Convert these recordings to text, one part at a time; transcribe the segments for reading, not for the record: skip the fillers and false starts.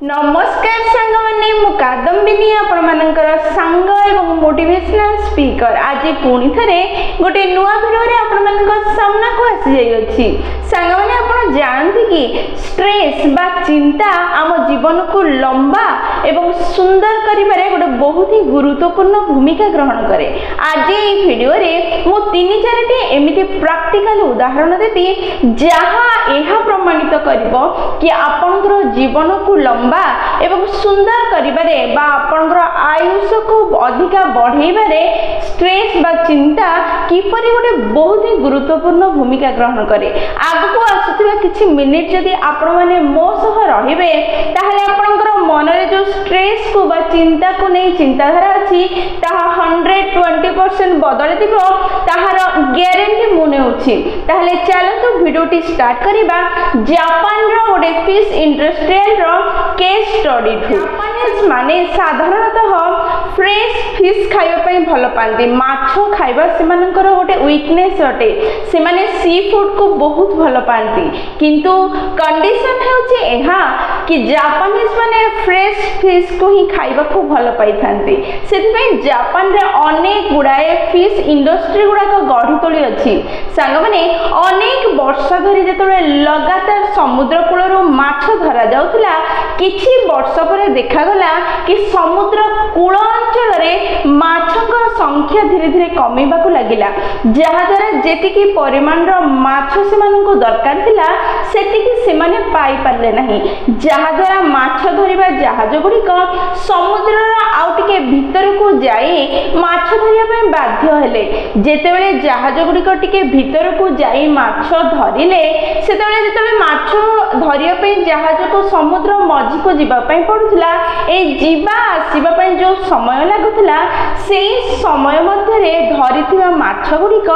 नमस्कार सांग मैंने कादम्बिनी आपणमानकर सांग एवं मोटिवेशनल स्पीकर आज पुणी थे गोटे नुआ भिडियो आपण सामना को आसी जाइए सांग मैंने आप जानते कि स्ट्रेस बा चिंता आम जीवन को लंबा एवं सुंदर करिबारे गोटे बहुत ही गुरुत्वपूर्ण भूमिका ग्रहण करे। आज ये भिडियो रे मु 3-4टी एमिति प्रैक्टिकल उदाहरण देबी जहाँ यह प्रमाणित करिबो कि आपनकर जीवन को लंबा एवं सुंदर करिबारे बा आपनकर आयुष को अधिका बढ़ाइबारे स्ट्रेस बा चिंता किपरि गोटे बहुत ही गुरुत्वपूर्ण भूमिका ग्रहण करे। आगको आसुथिबा किछि मिनिट जदि आपण माने मो सह रहिबे ताहले आपनकर मन रे जो स्ट्रेस को बा चिंता को नै चिंताधारा अछि ताहा 120% बदल दिबो ताहार ग्यारंटी मुने अछि। ताहले चलतो वीडियोटी स्टार्ट करिबा जापान रो गोटे फिश इंडस्ट्रियल रो केस स्टडी। जापानीज माने साधारणतः फ्रेश फिश खाइबा पई भल पांती, माछो खाइबा सेमानकर गोटे वीकनेस अटे, सेमाने सी फूड को बहुत भल पांती, किंतु कंडीशन हेउची एहा कि जापानीज माने फ्रेश फिश को ही खाइबा को भल पाई थांती। सेति पई जापान रे अनेक गुडाए फिश इंडस्ट्री गुडा को गढी तोली अछि। सांग माने अनेक वर्ष धरि जेतबे लगातार समुद्र कूलरो माछ धरा जाउतला, किछि वर्ष पर देखा गला कि समुद्र कूल अंचल रे माछकर संख्या धीरे धीरे कमीबा को लागिला, जहा द्वारा जेतिकी परिमाण रो माछ सेमानकु दरकार थिला सेतिकी सेमाने पाई पारले नाही, जहा द्वारा माछ धरिबा जहाज गुडिक समुद्र रो आउ टिके भीतर को जाई माछ धरिया पय बाध्य हेले। जेतेबेले जहाज गुडिक टिके भीतर को जाई माछ धरिले सेतेबेले जेतेबेले माछ धरिया पय जहाज को समुद्र मझी को जीवा पय पडुतला, ए जीवा आसीबा पय जो समय लागुतला सेई समय मध्य रे धरिथिबा माछ गुडिक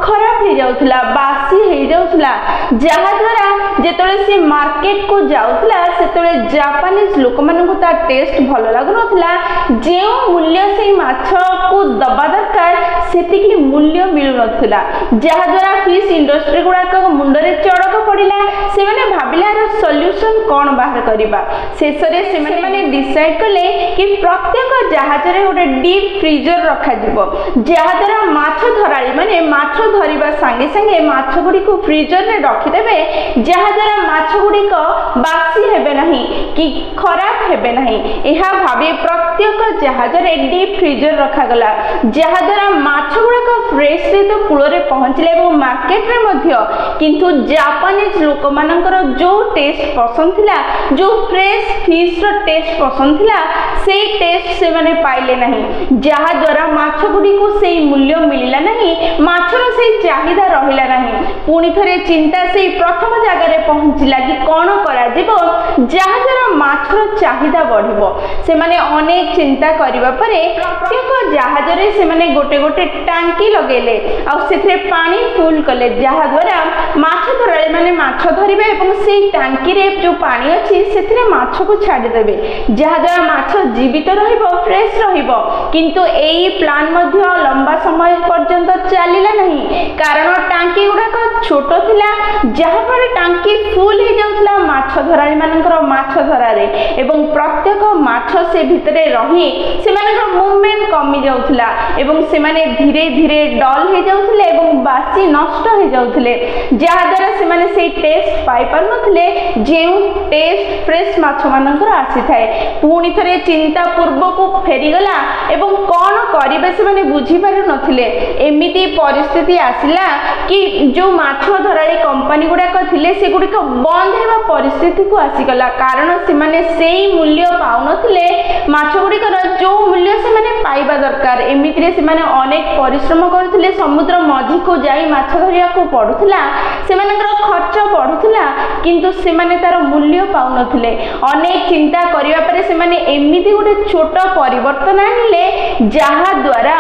खराब हे जाउतला, बासी हे जाउतला, जहा द्वारा जेतेबेले से मार्केट को जाउतला सेतेबेले जापानीज लोक मानकु ता टेस्ट भलो लागु नथला, जे मूल्य से माछ को दबा दरकार सेतिकी मूल्य मिलु नथला, जहा द्वारा फिश इंडस्ट्री गुडा को मुंडरे चड़क पडिला। से माने भाबिला रो सॉल्यूशन कोन बाहर करिबा। शेषरे से माने डिसाइड कले कि प्रत्येक जहाज रे गोटे डीप फ्रीजर रखा जिवो, जहा द्वारा माछ धराली माने माछ धरिबा संगे संगे माछ गुडी को फ्रीजर रे रखि देबे, जहा द्वारा माछ गुडी को बासी हेबे नाही कि खराब हेबे नाही। एहा भाबे प्रत्येक जहाज रे डीप फ्रीजर रखा गला, जहा द्वारा माछ गुडा को फ्रेश रे तो कूल रे पहुंचले एवं मार्केट रे मध्य, किंतु जापानीज लोक मानकर जो टेस्ट पसंद थिला, जो फ्रेश फिश रो टेस्ट पसंद थिला, सेई टेस्ट से माने पाइले नाही, जहा द्वारा माछ गुडी को सेई मूल्य मिलिला नाही, माछर सेई चाहिदा रहिला नाही। पुणी थरे चिंता सेई प्रथम जगह रे पहुंचिला कि कोन करा जिवो जहा द्वारा माछर चाहिदा बढ़िबो। से माने अनेक चिंता करिबा परे प्रत्येक जहाज रे से माने गोटे गोटे टांकी लगेले आ सेथरे पानी फुल कले, जहा द्वारा माछ धराळे माने माछ धरिबे एवं सेई टांकी रे जो पानी अछि सेथरे माछ को छाडी देबे, जहा द्वारा माछ जीवित रहिबो, फ्रेश रहिबो। किंतु एई प्लान मध्य लंबा समय पर्यंत चलिला नहीं, कारण टांकी गुडा को छोटो थिला, जहा पर टांकी फुल हे जाउतला माछ धराळी मानकर माछ धरारे एवं प्रत्येक माछ से भितरे रही से मानकर मूवमेंट कमी जाउतला एवं से माने धीरे धीरे डल हे जाउतले एवं बासी नष्ट हे जाउतले, जहा द्वारा से माने से टेस्ट पाई पर नथले जे टेस्ट फ्रेश माछ मानकर आसी थाए। पुणी थरे चिंता पूर्व को फेरी गला एवं कोन करिबे से माने बुझी पारु नथिले। एमिति परिस्थिति आसिला कि जो माछ धराळी कंपनी गुडा को थिले से गुडी को बंद हेबा परिस्थिति को आसी गला, कारण से माने सेई मूल्य पाउ नथिले, माछ गुडी को जो मूल्य से माने पाइबा दरकार। एमिति रे से माने अनेक परिश्रम करथिले, समुद्र मझी को जाई माछ धरिया को पडुथिला, से मानकर खर्च पडुथिला, किंतु से माने तार मूल्य पाउ नथिले। अनेक चिंता करिवा परे से माने एमिति गोटे छोट परिवर्तन आनिले, जहा द्वारा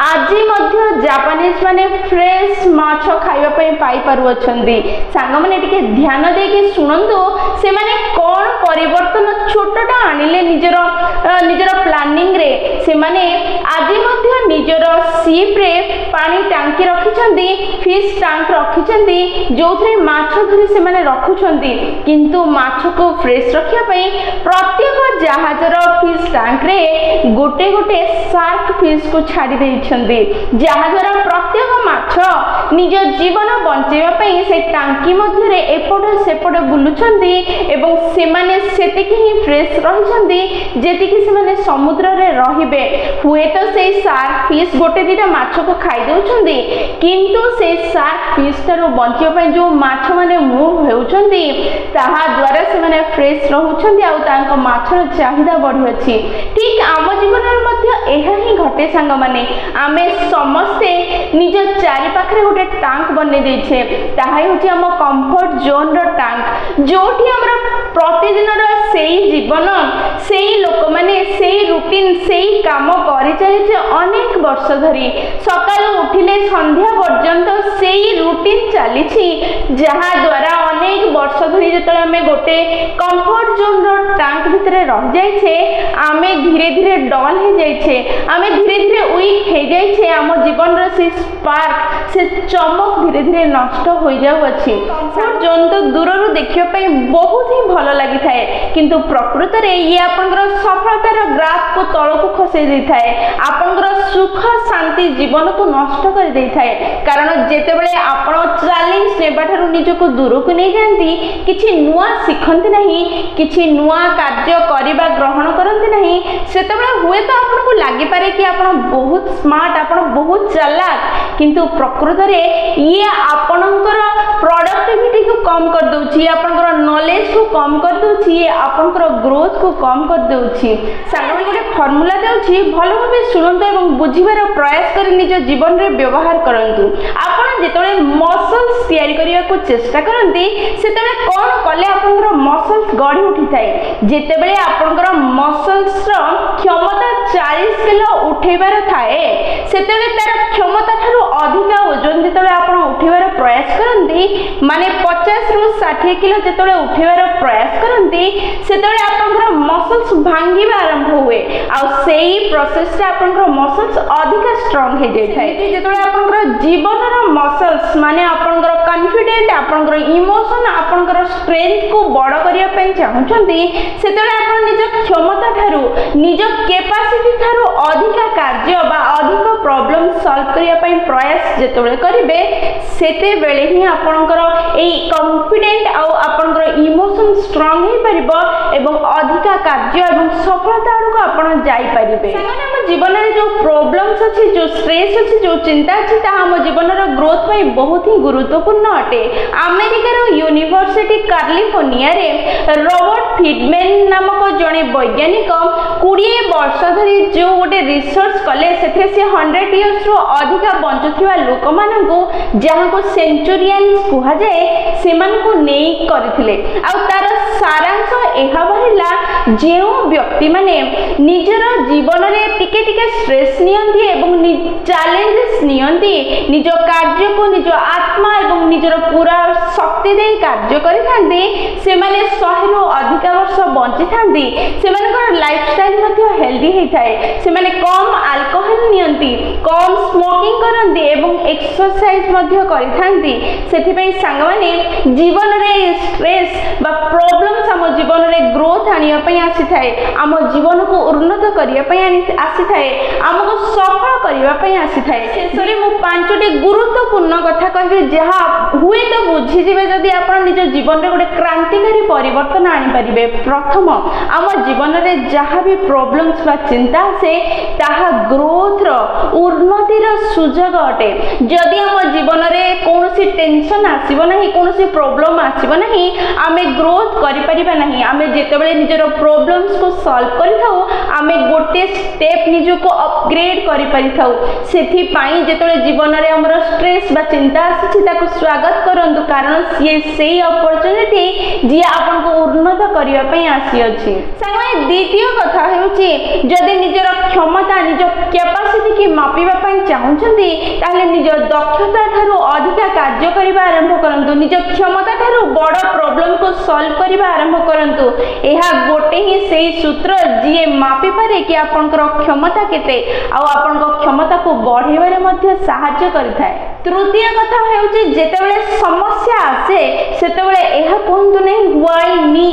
आज मध्य जापानीज माने फ्रेश माछ खाइबा पई पाई पारु अछंदी। सांग माने टिके ध्यान देके सुनंदो से माने कोन परिवर्तन छोटटा आनिले निजर प्लानिंग रे से माने आजि मध्य निजर शिप रे पानी टांकी रखिछंती फिश टैंक रखिछंती जोथरे माछ धरि से माने रखुछंती किंतु माछ को फ्रेश रखिया पई प्रत्येक जहाजर फिश टैंक रे गोटे गोटे शार्क फिश को छाड़ी देइछंती जहाजर प्रत्येक माछ निज जीवन बंचेवा पई से टांकी मध्य रे एपट सेपट बुलुछंती एवं से माने सेतिकी ही फ्रेश रहिछंती जेतिकी से माने समुद्र रे रहिबे हुए तो से शार्क फिश गोटे दिटा माछ को खाइ देउछंती किंतु से शार्क फिश तारो बंचिया पई जो माछ माने मूव हेउछंती ताहा द्वारा से माने फ्रेश रहुछंती आ तांको माछर चाहिदा बढ़ी अछि ठीक आम जीवन रे मध्य एहा ही घटे सांग माने आमे समस्ते निज चारि पाखरे गोटे टैंक बने दैछे ताहा होछि हम कंफर्ट जोन रो टैंक जोठी हमरा प्रतिदिन रो सेही जीवन सेही लोक माने सेही रूटीन सेही काम करि चलिछे अनेक वर्ष धरी सकाळु उठिले संध्या पर्यंत सेही रूटीन चलिछि जहा द्वारा अनेक वर्ष धरी जेतले हमें गोटे कंफर्ट जोन रो टैंक भितरे रह जाइछे आमे धीरे धीरे डल हे जाइछे आमे धीरे धीरे वीक हे जाइछे हम जीवन रो से स्पार्क से चमक धीरे धीरे नष्ट हो जाउ अछि कंफर्ट जोन तो दूर रो देखियो पई बहुत ही भलो लागि थाए किंतु प्रकृत रे ये आपनकर सफलतार ग्राफ को तळ को खसे दै थाए आपनकर सुख शांति जीवन को नष्ट कर दै थाए कारण जेते बेले आपण चैलेंज नेबा थारु निज को दूर को नै जानती किछि नुवा सिखंती नाही किछि नुवा कार्य करिबा ग्रहण करंती नाही सेते बेले हुए तो आपन को लागि पारे कि आपण बहुत स्मार्ट आपण बहुत चालाक किंतु प्रकृत रे ये आपनकर प्रोडक्टिविटी को कम कर दोछि आपनकर नॉलेज को कम कर दोछि ये आपनकर ग्रोथ को कम कर दोछि सागरे गोटे फार्मूला देउछि भलो भाबे सुनंतु एवं बुझिबार प्रयास करि निज जीवन रे व्यवहार करंतु आपण जेतले मसल्स तयारी करिया को चेष्टा करंती सेतले कोन कले आपनकर मसल्स गढी उठी थाए जेते बेले आपनकर मसल्स रो क्षमता 40 किलो उठेबार थाए सेतले तार क्षमता थारु अधिक ओजन जेतले आपण उठेबार प्रयास करंती माने 50 रु 60 किलो जेतले उठेबार प्रयास करंती सेतले आपनकर मसल्स भांगीबा आरंभ हुए आ सेही प्रोसेस रे आपनकर मसल्स अधिक स्ट्रांग हे जाय थाए जेतले आपनकर जीवन रो मसल्स माने आपनकर कॉन्फिडेंट आपनकर इमोशन आपनकर स्ट्रेंथ को बड़ करिया पय चाहउछंती सेतले आपण निज क्षमता थारु निज कैपेसिटी थारु अधिक कार्य बा अधिक प्रॉब्लम सॉल्व करिया पय प्रयास जेतले करिवे सेते बेले ही आपनकर एई कॉन्फिडेंट आ आपनकर इमोशन स्ट्रांग हे परिबो एवं अधिक कार्य एवं सफलता को आपण जाई परिबे सामान्य हम जीवन रे जो प्रॉब्लम्स अछि जो स्ट्रेस अछि जो चिंता अछि ता हम जीवन रो ग्रोथ पय बहुत ही गुरुत्वपूर्ण अटे अमेरिका रो यूनिवर्सिटी कैलिफोर्निया रे रॉबर्ट फ्रीडमैन नामक जने वैज्ञानिक 20 वर्ष धरि जो गोटे रिसर्च कले सेथे से 100 इयर्स रो अधिक बंचुथिबा लोक मानकु जहां को सेंचुरियंस कुहा जाय सेमान को नेई करथिले आ तार सारांश एहा बहिला जेउ व्यक्ति माने निजर जीवन रे टिके टिके स्ट्रेस नियंती एवं चैलेंजेस नियंती निज कार्य को निज आत्मा एवं निजर पूरा शक्ति दे कार्य करि थांती से माने 100 रु अधिक वर्ष बंची थांती से माने लाइफस्टाइल मध्ये हेल्दी हे थाए से माने कम अल्कोहल नियंती कम स्मोकिंग करंती एवं एक्सरसाइज मध्ये करि थांती सेथि पई संग माने जीवन रे स्ट्रेस बा प्रॉब्लम्स हम जीवन रे ग्रोथ आनिया पई आसी थाए हम जीवन को उन्नत करिया पई आसी थाए हमको सफल करिया पई आसी थाए शेषरे मु पांचटी गुरुत्वपूर्ण कथा कहबे जहा हुए तो बुझी जिवे जदी आपण निज जीवन रे गोटे क्रांतिकारी परिवर्तन आनी परिबे प्रथम हम जीवन रे जहा भी प्रॉब्लम्स बा चिंता से ताहा ग्रोथ रो उन्नति रो सुजग अटे जदी हम जीवन रे कोनोसी टेंशन आसीबो नाही कोनोसी प्रॉब्लम आसीबो नाही आमे ग्रोथ करि परिबा नाही आमे जेतेबेले निजरो प्रॉब्लम्स को सॉल्व करिथाउ आमे गोटे स्टेप निजको अपग्रेड करि परिथाउ सेथि पाई जेतले जीवन रे हमर स्ट्रेस बा चिंता आसी ताको स्वागत करंतु कारण ये सेही अपॉर्चुनिटी जे आपन को उन्नत करिया पई आसी अछि संगे द्वितीय कथा हेउची जदि निजर क्षमता निज कैपेसिटी की मापिबा पई चाहुचंती ताले निज दक्षता थारु अधिक कार्य करिबा आरंभ करंतु निज क्षमता थारु बड़ प्रॉब्लम को सॉल्व करिबा आरंभ करंतु एहा गोटे ही सेही सूत्र जे मापि पारे कि आपनकर क्षमता केते आ आपनकर क्षमता को बढ़ेबारे मध्ये सहायता करिथाय तृतीय कथा हेउची जेतेबेले समस्या आसे सेतेबेले एहा कहंतु नै व्हाई मी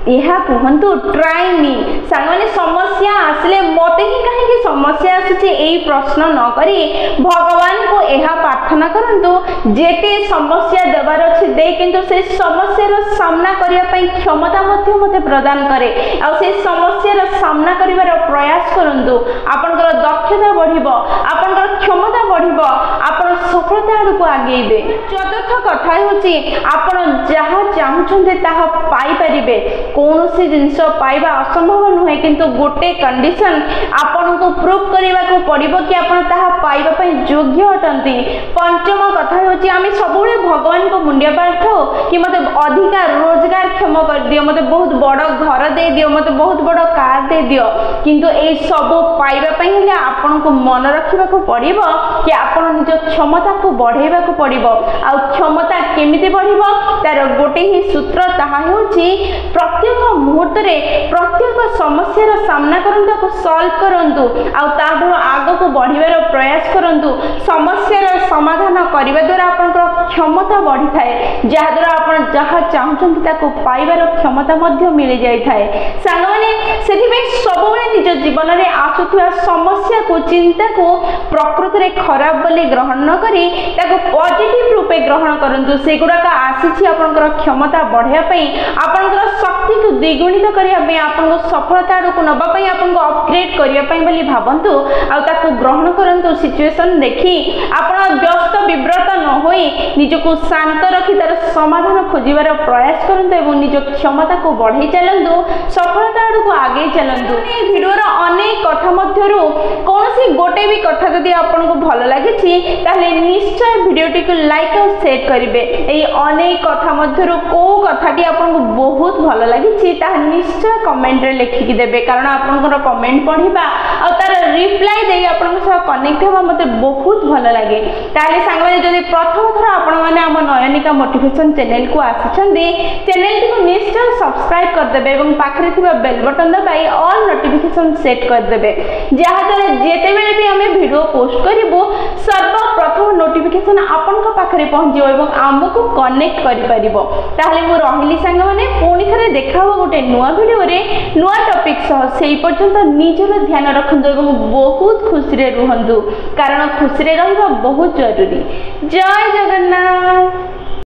यह कहतु ट्राई मी सांगने समस्या आसले मते ही कहीं समस्या आसुची एई प्रश्न न करी भगवान को यह प्रार्थना करंतु जेते समस्या देवार अछि दे किंतु से समस्या रो सामना करिया पई क्षमता मध्ये मते प्रदान करे आ से समस्या रो सामना करिवार प्रयास करंतु आपनकर दक्षता बढ़िबो आपनकर क्षमता बढ़िबो आपन सफलता को आगेइबे चतुर्थ कथा होची आपन जहा चाहुचंते ताहा पाई परिबे कौनसी जिनस पाइबा असंभव नुहे किंतु गोटे कंडीशन आपन को प्रूव करबा को पड़िबो कि आपन ताहा पाइबा पई योग्य अटंती पंचम कथा होची आमी सबुले भगवान को मुंडिया पाथो कि मते अधिका रोजगार क्षम कर दियो मते बहुत बड़ घर दे दियो मते बहुत बड़ कार दे दियो किंतु ए सब पाइबा पई हेले आपन को मन रखिबा को पड़िबो कि आपन निज क्षमता को बढ़ेबा को पड़िबो आ क्षमता केमिति बढ़िबो तार गोटे ही सूत्र ताहा होची प्रत्येक मुहूर्त रे प्रत्येक समस्या सामना करंतु को सॉल्व करंतु आ ताडो आगो को बढ़िबार प्रयास करंतु समस्या समाधान करबा द्वारा आपन क्षमता बढ़ी थाए जहा द्वारा आपन जहा चाहुचंती ताको पाइबार क्षमता मध्ये मिल जाय थाए सांग माने सेथि में सबले निज जीवन रे आसुथिया समस्या को चिंता को प्रकृति रे खराब बोली ग्रहण न करी ताको पॉजिटिव रूपे ग्रहण करंतु सेगुडा का आसीछि आपनकर क्षमता बढ़िया पई आपनकर शक्ति को द्विगुणित करिया पई आपनको सफलता को नबा पई आपनको अपग्रेड करिया पई बोली भाबंतु आ ताको ग्रहण करंतु सिचुएशन देखि आपण व्यस्त विब्रत न होई निजको शांत रखि तार समाधान खोजिबार प्रयास करंतु एवं निज क्षमता को बढ़ाई चलंतु सफलता को आगे चलंतु ए वीडियो रो अनेक कथा मध्यरु कोनसी गोटे भी कथा जदि आपनको भलो लागिछि ताले निश्चय वीडियोटी को लाइक और शेयर करिवे एई अनेक कथा मध्यरु को कथाटी आपनको बहुत भलो लागिछि ता निश्चय कमेंट रे लिखि देबे कारण आपनकर कमेंट पढिबा आ तार रिप्लाई देई आपनक सह कनेक्ट होबा मते बहुत भलो लागे ताले सांग माने जदि प्रथम थरा आपण माने हम नयनिका मोटिवेशन चैनल को आछिछन्दी चैनल को निश्चय सब्सक्राइब कर देबे एवं पाखरे थिबा बेल बटन दबाई ऑल नोटिफिकेशन सेट कर देबे जहा द्वारा जेते बेले भी हमें वीडियो पोस्ट करिवो सर्वप्रथम नोटिफिकेशन आपन को पाखरे पहुंचियो एवं हमको कनेक्ट करि परिबो ताले मु रहिली सांग माने पुनी थरे देखाबो गोटे नुवा वीडियो रे नुवा टॉपिक सह सेही पर्यंत निजर ध्यान रखंदो एवं बहुत खुशी रे रहंदो कारण खुशी रे रहबा बहुत जरूरी जय जगन्नाथ।